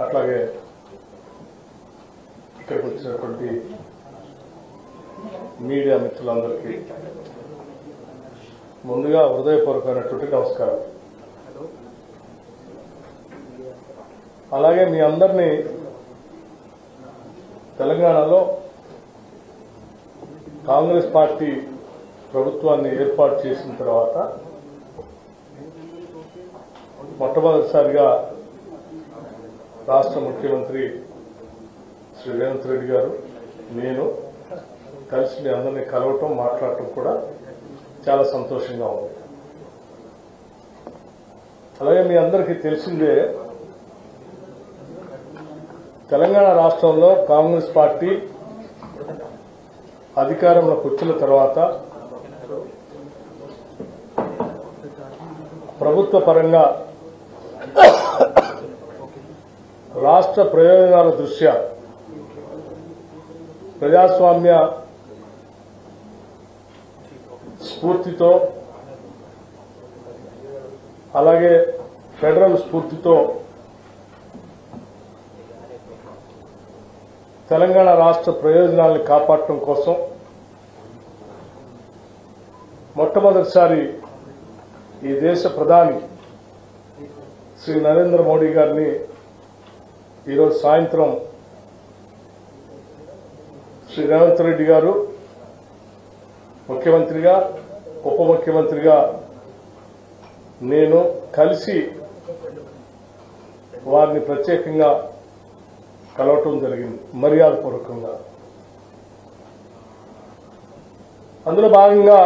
అట్లాగే ఇక్కడికి వచ్చినటువంటి మీడియా మిత్రులందరికీ ముందుగా హృదయపూర్వకమైనటువంటి నమస్కారం. అలాగే మీ అందరినీ తెలంగాణలో కాంగ్రెస్ పార్టీ ప్రభుత్వాన్ని ఏర్పాటు చేసిన తర్వాత మొట్టమొదటిసారిగా రాష్ట్ర ముఖ్యమంత్రి శ్రీ రేవంత్ రెడ్డి గారు నేను కలిసి మీ అందరినీ కలవటం మాట్లాడటం కూడా చాలా సంతోషంగా ఉంది. అలాగే మీ అందరికీ తెలిసిందే, తెలంగాణ రాష్ట్రంలో కాంగ్రెస్ పార్టీ అధికారంలోకి వచ్చిన తర్వాత ప్రభుత్వ పరంగా రాష్ట్ర ప్రయోజనాల దృష్ట్యా ప్రజాస్వామ్య స్ఫూర్తితో అలాగే ఫెడరల్ స్ఫూర్తితో తెలంగాణ రాష్ట్ర ప్రయోజనాలను కాపాడటం కోసం మొట్టమొదటిసారి ఈ దేశ ప్రధాని శ్రీ నరేంద్ర మోడీ గారిని ఈరోజు సాయంత్రం శ్రీ రేవంత్ రెడ్డి గారు ముఖ్యమంత్రిగా ఉప ముఖ్యమంత్రిగా నేను కలిసి వారిని ప్రత్యేకంగా కలవటం జరిగింది, మర్యాదపూర్వకంగా. అందులో భాగంగా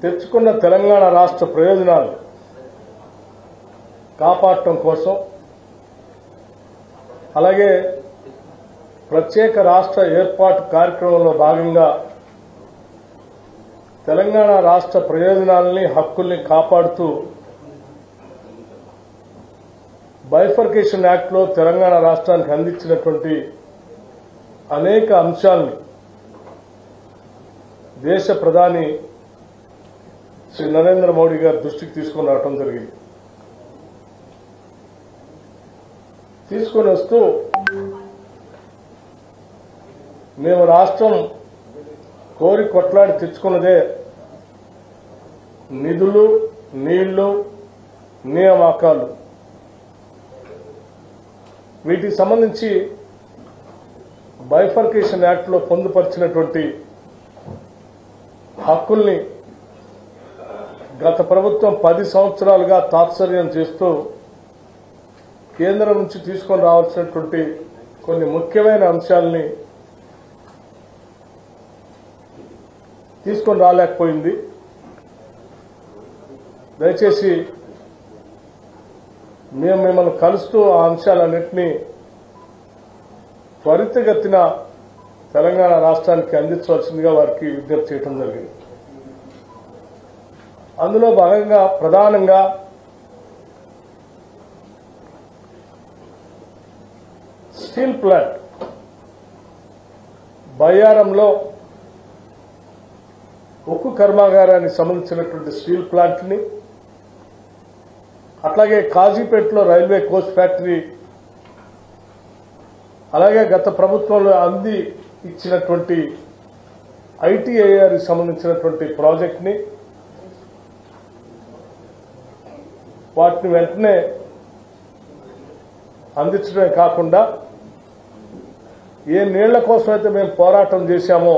తెచ్చుకున్న తెలంగాణ రాష్ట్ర ప్రయోజనాలు కాపాడటం కోసం, అలాగే ప్రత్యేక రాష్ట్ర ఏర్పాటు కార్యక్రమంలో భాగంగా తెలంగాణ రాష్ట్ర ప్రయోజనాలని హక్కుల్ని కాపాడుతూ బైఫర్కేషన్ యాక్ట్లో తెలంగాణ రాష్ట్రానికి అందించినటువంటి అనేక అంశాలని దేశ ప్రధాని శ్రీ నరేంద్ర మోడీ గారి దృష్టికి తీసుకుని రావడం జరిగింది. తీసుకొని వస్తూ మేము రాష్ట్రం కోరి కొట్లాడి తెచ్చుకున్నదే నిధులు, నీళ్లు, నియామకాలు. వీటికి సంబంధించి బైఫర్కేషన్ యాక్ట్లో పొందుపరిచినటువంటి హక్కుల్ని గత ప్రభుత్వం 10 సంవత్సరాలుగా తాత్సర్యం చేస్తూ కేంద్రం నుంచి తీసుకొని రావాల్సినటువంటి కొన్ని ముఖ్యమైన అంశాలని తీసుకొని రాలేకపోయింది. దయచేసి మేము మిమ్మల్ని కలుస్తూ ఆ అంశాలన్నింటినీ త్వరితగతిన తెలంగాణ రాష్ట్రానికి అందించవలసిందిగా వారికి విజ్ఞప్తి చేయడం జరిగింది. అందులో భాగంగా ప్రధానంగా స్టీల్ ప్లాంట్ బయ్యారంలో ఉక్కు కర్మాగారానికి సంబంధించినటువంటి స్టీల్ ప్లాంట్ని, అట్లాగే కాజీపేటలో రైల్వే కోచ్ ఫ్యాక్టరీ, అలాగే గత ప్రభుత్వంలో అంది ఇచ్చినటువంటి ఐటీఐఆర్కి సంబంధించినటువంటి ప్రాజెక్ట్ని వాటిని వెంటనే అందించడమే కాకుండా ఏ నీళ్ల కోసమైతే మేము పోరాటం చేశామో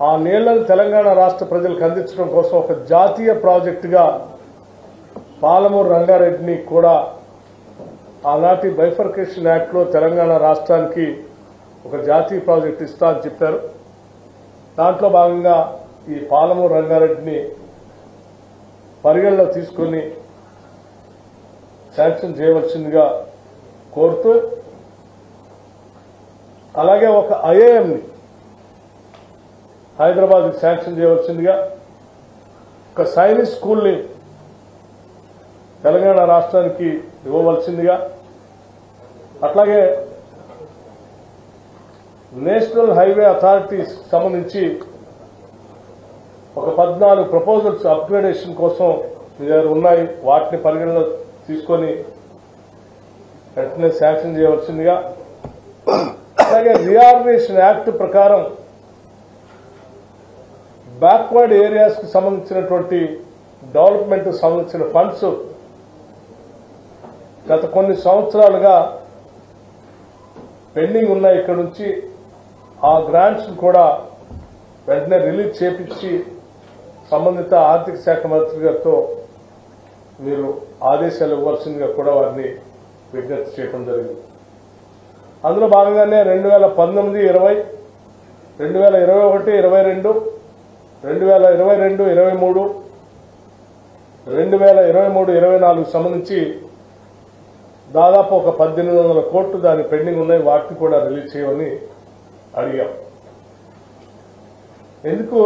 ఆ నీళ్లను తెలంగాణ రాష్ట్ర ప్రజలకు అందించడం కోసం ఒక జాతీయ ప్రాజెక్టుగా పాలమూరు రంగారెడ్డిని కూడా ఆనాటి బైఫర్కేషన్ యాక్ట్లో తెలంగాణ రాష్ట్రానికి ఒక జాతీయ ప్రాజెక్టు ఇస్తా అని చెప్పారు. దాంట్లో భాగంగా ఈ పాలమూరు రంగారెడ్డిని పరిగణలో తీసుకుని శాంక్షన్ చేయవలసిందిగా కోరుతూ, అలాగే ఒక ఐఐఎంని హైదరాబాద్కి శాంక్షన్ చేయవలసిందిగా, ఒక సైనిక్ స్కూల్ని తెలంగాణ రాష్ట్రానికి ఇవ్వవలసిందిగా, అట్లాగే నేషనల్ హైవే అథారిటీస్ సంబంధించి ఒక 14 ప్రపోజల్స్ అప్గ్రేడేషన్ కోసం మీ దగ్గర ఉన్నాయి, వాటిని పరిగణలో తీసుకొని వెంటనే శాంక్షన్ చేయవలసిందిగా, అలాగే రీఆర్గనైజేషన్ యాక్ట్ ప్రకారం బ్యాక్వర్డ్ ఏరియాస్కి సంబంధించినటువంటి డెవలప్మెంట్ సంబంధించిన ఫండ్స్ గత కొన్ని సంవత్సరాలుగా పెండింగ్ ఉన్నాయి. ఇక్కడ నుంచి ఆ గ్రాంట్స్ కూడా వెంటనే రిలీజ్ చేపించి సంబంధిత ఆర్థిక శాఖ మంత్రి గారితో మీరు ఆదేశాలు ఇవ్వాల్సిందిగా కూడా వారిని విజ్ఞప్తి చేయడం జరిగింది. అందులో భాగంగానే 2019, 20, 2021, 22, 2022, 23, 2023, 24 సంబంధించి దాదాపు ఒక 1800 కోట్లు దాని పెండింగ్ ఉన్నాయి. వాటిని కూడా రిలీజ్ చేయమని అడిగాం. ఎందుకు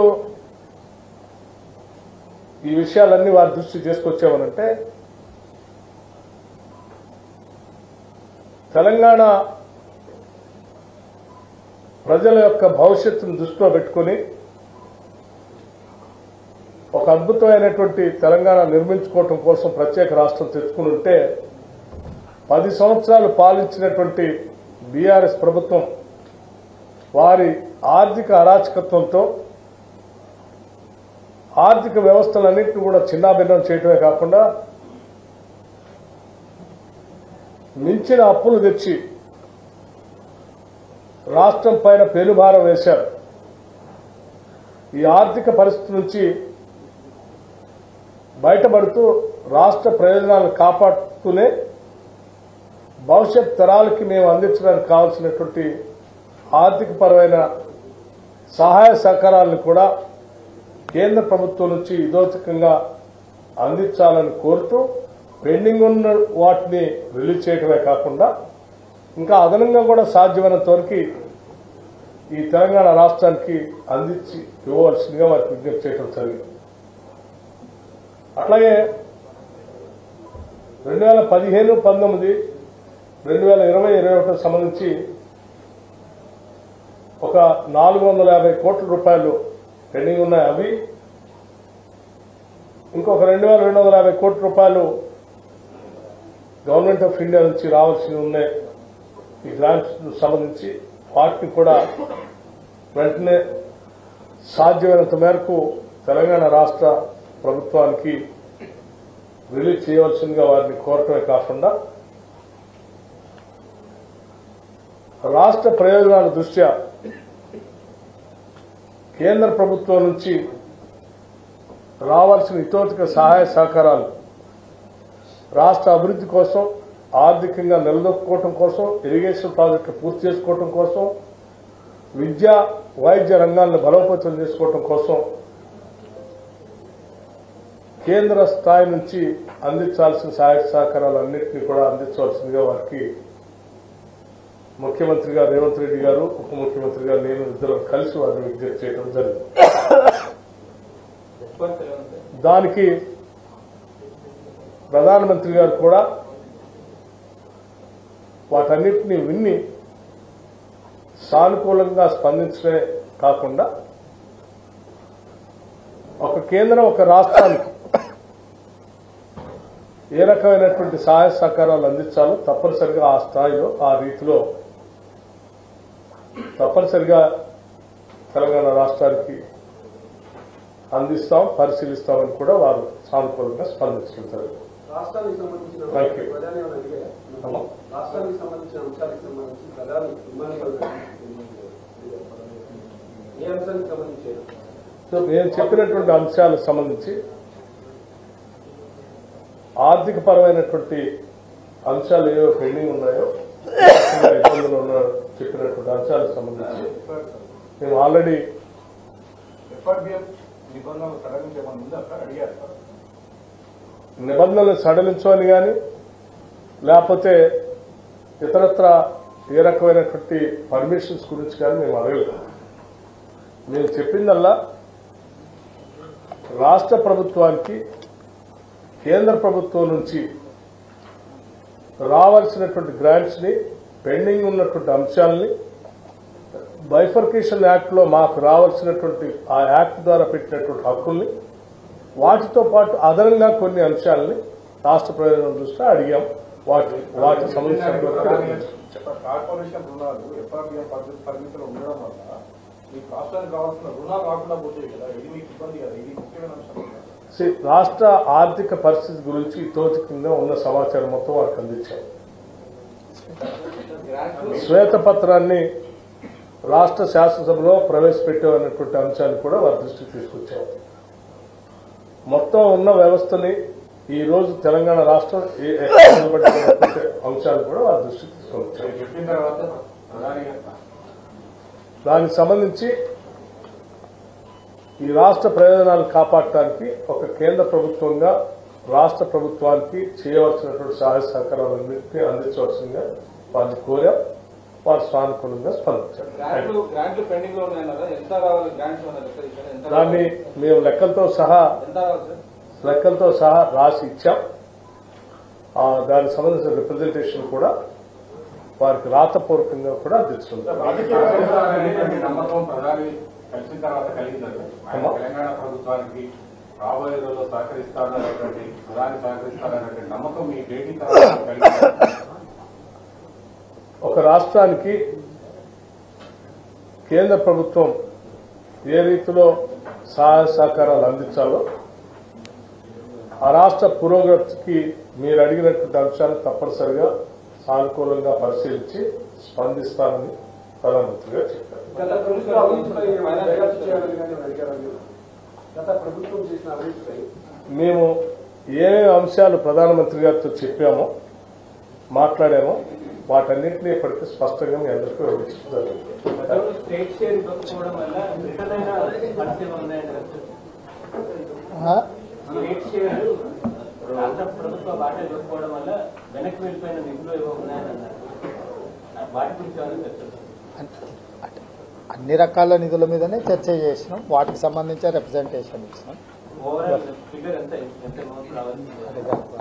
ఈ విషయాలన్నీ వారి దృష్టి తీసుకొచ్చామనంటే, తెలంగాణ ప్రజల యొక్క భవిష్యత్తును దృష్టిలో పెట్టుకుని ఒక అద్భుతమైనటువంటి తెలంగాణ నిర్మించుకోవటం కోసం ప్రత్యేక రాష్ట్రం తెచ్చుకుని ఉంటే 10 సంవత్సరాలు పాలించినటువంటి బీఆర్ఎస్ ప్రభుత్వం వారి ఆర్థిక అరాచకత్వంతో ఆర్థిక వ్యవస్థలన్నింటినీ కూడా చిన్నాభిన్నం చేయటమే కాకుండా మించిన అప్పులు తెచ్చి రాష్ట్రం పైన పెనుభారం వేశారు. ఈ ఆర్థిక పరిస్థితి నుంచి బయటపడుతూ రాష్ట్ర ప్రయోజనాలను కాపాడుతూనే భవిష్యత్ తరాలకి మేము అందించడానికి కావాల్సినటువంటి ఆర్థిక పరమైన సహాయ సహకారాలను కూడా కేంద్ర ప్రభుత్వం నుంచి ఇదోచకంగా అందించాలని కోరుతూ పెండింగ్ ఉన్న వాటిని రిలీజ్ చేయడమే కాకుండా ఇంకా అదనంగా కూడా సాధ్యమైనంత వరకు ఈ తెలంగాణ రాష్ట్రానికి అందించి ఇవ్వవలసిందిగా వారికి విజ్ఞప్తి చేయడం జరిగింది. అట్లాగే 2015, 19, 2020, 21 సంబంధించి ఒక 450 కోట్ల రూపాయలు పెండింగ్ ఉన్నాయి. అవి ఇంకొక 2250 కోట్ల రూపాయలు గవర్నమెంట్ ఆఫ్ ఇండియా నుంచి రావాల్సి ఉన్నాయి. ఈ గ్రాంట్స్ సంబంధించి వాటిని కూడా వెంటనే సాధ్యమైనంత మేరకు తెలంగాణ రాష్ట్ర ప్రభుత్వానికి రిలీజ్ చేయవలసిందిగా వారిని కోరటమే కాకుండా రాష్ట్ర ప్రయోజనాల దృష్ట్యా కేంద్ర ప్రభుత్వం నుంచి రావాల్సిన ఇతోచిక సహాయ సహకారాలు రాష్ట్ర అభివృద్ధి కోసం, ఆర్థికంగా నిలదొక్కుకోవటం కోసం, ఇరిగేషన్ ప్రాజెక్టులు పూర్తి చేసుకోవటం కోసం, విద్యా వైద్య రంగాలను బలోపేతం చేసుకోవటం కోసం కేంద్ర స్థాయి నుంచి అందించాల్సిన సహాయ సహకారాలన్నింటినీ కూడా అందించవలసిందిగా వారికి ముఖ్యమంత్రి గారు రేవంత్ రెడ్డి గారు, ఉప ముఖ్యమంత్రి గారు, నేను ఇద్దరు కలిసి వారిని విజ్ఞప్తి చేయడం జరిగింది. దానికి ప్రధానమంత్రి గారు కూడా వాటన్నిటినీ విన్ని సానుకూలంగా స్పందించడమే కాకుండా ఒక కేంద్రం ఒక రాష్ట్రానికి ఏ రకమైనటువంటి సహాయ సహకారాలు అందించాలో తప్పనిసరిగా ఆ స్థాయిలో, ఆ రీతిలో తప్పనిసరిగా తెలంగాణ రాష్ట్రానికి అందిస్తాం, పరిశీలిస్తామని కూడా వారు సానుకూలంగా స్పందించారు. రాష్ట్రానికి సంబంధించిన అంశాలకు సంబంధించి ప్రధాని ఏ అంశానికి సంబంధించి నేను చెప్పినటువంటి అంశాలకు సంబంధించి ఆర్థిక పరమైనటువంటి అంశాలు ఏవో పెండింగ్ ఉన్నాయో, ఇబ్బందులు ఉన్నాయో చెప్పినటువంటి అంశాలకు సంబంధించి మేము ఆల్రెడీ నిబంధనలు సడలించమని కానీ లేకపోతే ఇతరత్ర ఏ రకమైనటువంటి పర్మిషన్స్ గురించి కానీ మేము అడగలేదు. మేము చెప్పిందల్లా రాష్ట్ర ప్రభుత్వానికి కేంద్ర ప్రభుత్వం నుంచి రావాల్సినటువంటి గ్రాంట్స్ ని, పెండింగ్ ఉన్నటువంటి అంశాలని బైఫర్కేషన్ యాక్ట్ లో మాకు రావాల్సినటువంటి ఆ యాక్ట్ ద్వారా పెట్టినటువంటి హక్కుల్ని, వాటితో పాటు అదనంగా కొన్ని అంశాలని రాష్ట్ర ప్రయోజనం దృష్ట్యా అడిగాం. వాటికి సంబంధించిన కార్పొరేషన్ రుణాలు ఎఫ్ఆర్బిఎం పరిమితులు ఉండడం వల్ల మీకు రాష్ట్రానికి కావాల్సిన రుణాలు రాకుండా పోతాయి కదా, ఇది మీకు ఇబ్బంది కదా, ఇది ముఖ్యమైన అంశం. రాష్ట్ర ఆర్థిక పరిస్థితి గురించి తోటి కింద ఉన్న సమాచారం మొత్తం వారికి అందించాం. శ్వేతపత్రాన్ని రాష్ట్ర శాసనసభలో ప్రవేశపెట్టామన్నటువంటి అంశాన్ని కూడా వారి దృష్టికి తీసుకొచ్చాం. మొత్తం ఉన్న వ్యవస్థని ఈ రోజు తెలంగాణ రాష్ట్రం అంశాలు కూడా వారి దృష్టికి తీసుకొచ్చాం. చెప్పిన తర్వాత దానికి సంబంధించి ఈ రాష్ట్ర ప్రయోజనాలు కాపాడటానికి ఒక కేంద్ర ప్రభుత్వంగా రాష్ట్ర ప్రభుత్వానికి చేయవలసినటువంటి సహాయ సహకారాలన్నింటినీ అందించవలసిందిగా వారిని కోరాం. వారు సానుకూలంగా స్పందించారు. దాన్ని మేము లెక్కలతో సహా రాసి ఇచ్చాం. దానికి సంబంధించిన రిప్రజెంటేషన్ కూడా వారికి రాతపూర్వకంగా కూడా అందిస్తున్నాం. నమ్మకం ప్రధాని కలిసిన తర్వాత కలిగిందండి. తెలంగాణ ప్రభుత్వానికి రాబోయే రోజుల్లో సహకరిస్తారనేటువంటి ప్రధాని సహకరిస్తారనేటువంటి నమ్మకం మీ భేటీ తర్వాత కలిగింది. ఒక రాష్ట్రానికి కేంద్ర ప్రభుత్వం ఏ రీతిలో సహాయ సహకారాలు అందించాలో ఆ రాష్ట్ర పురోగతికి మీరు అడిగినటువంటి అంశాలు తప్పనిసరిగా సానుకూలంగా పరిశీలించి స్పందిస్తానని ప్రధానమంత్రి గారు చెప్పారు. మేము ఏమేమి అంశాలు ప్రధానమంత్రి గారితో చెప్పామో మాట్లాడామో వాటన్నింటినీ ఇప్పటికీ స్పష్టంగా మీ అందరికీ వివరించారు. రాష్ట్ర ప్రభుత్వ వాటా ఇవ్వకపోవడం వల్ల వెనక్కి వెళ్ళిపోయిన నిధులు ఇవ్వకున్నాయన్నారు. వాటి గురించి అన్ని రకాల నిధుల మీదనే చర్చ చేసినాం. వాటికి సంబంధించి రిప్రజెంటేషన్ ఇచ్చినాం.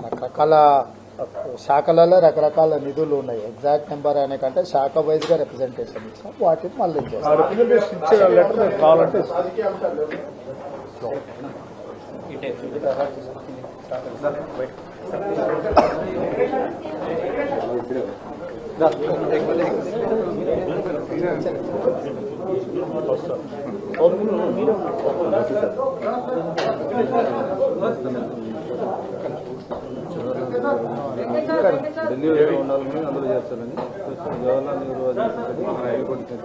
రకరకాల శాఖలలో రకరకాల నిధులు ఉన్నాయి. ఎగ్జాక్ట్ నెంబర్ అనే కంటే శాఖ వైజ్ గా రిప్రజెంటేషన్ ఇచ్చినాం. వాటిని మళ్ళీ కావాలంటే ఢిల్లీలో ఉండాలని అందులో చేస్తారని జవహర్లాల్ నెహ్రూ హైకోర్టు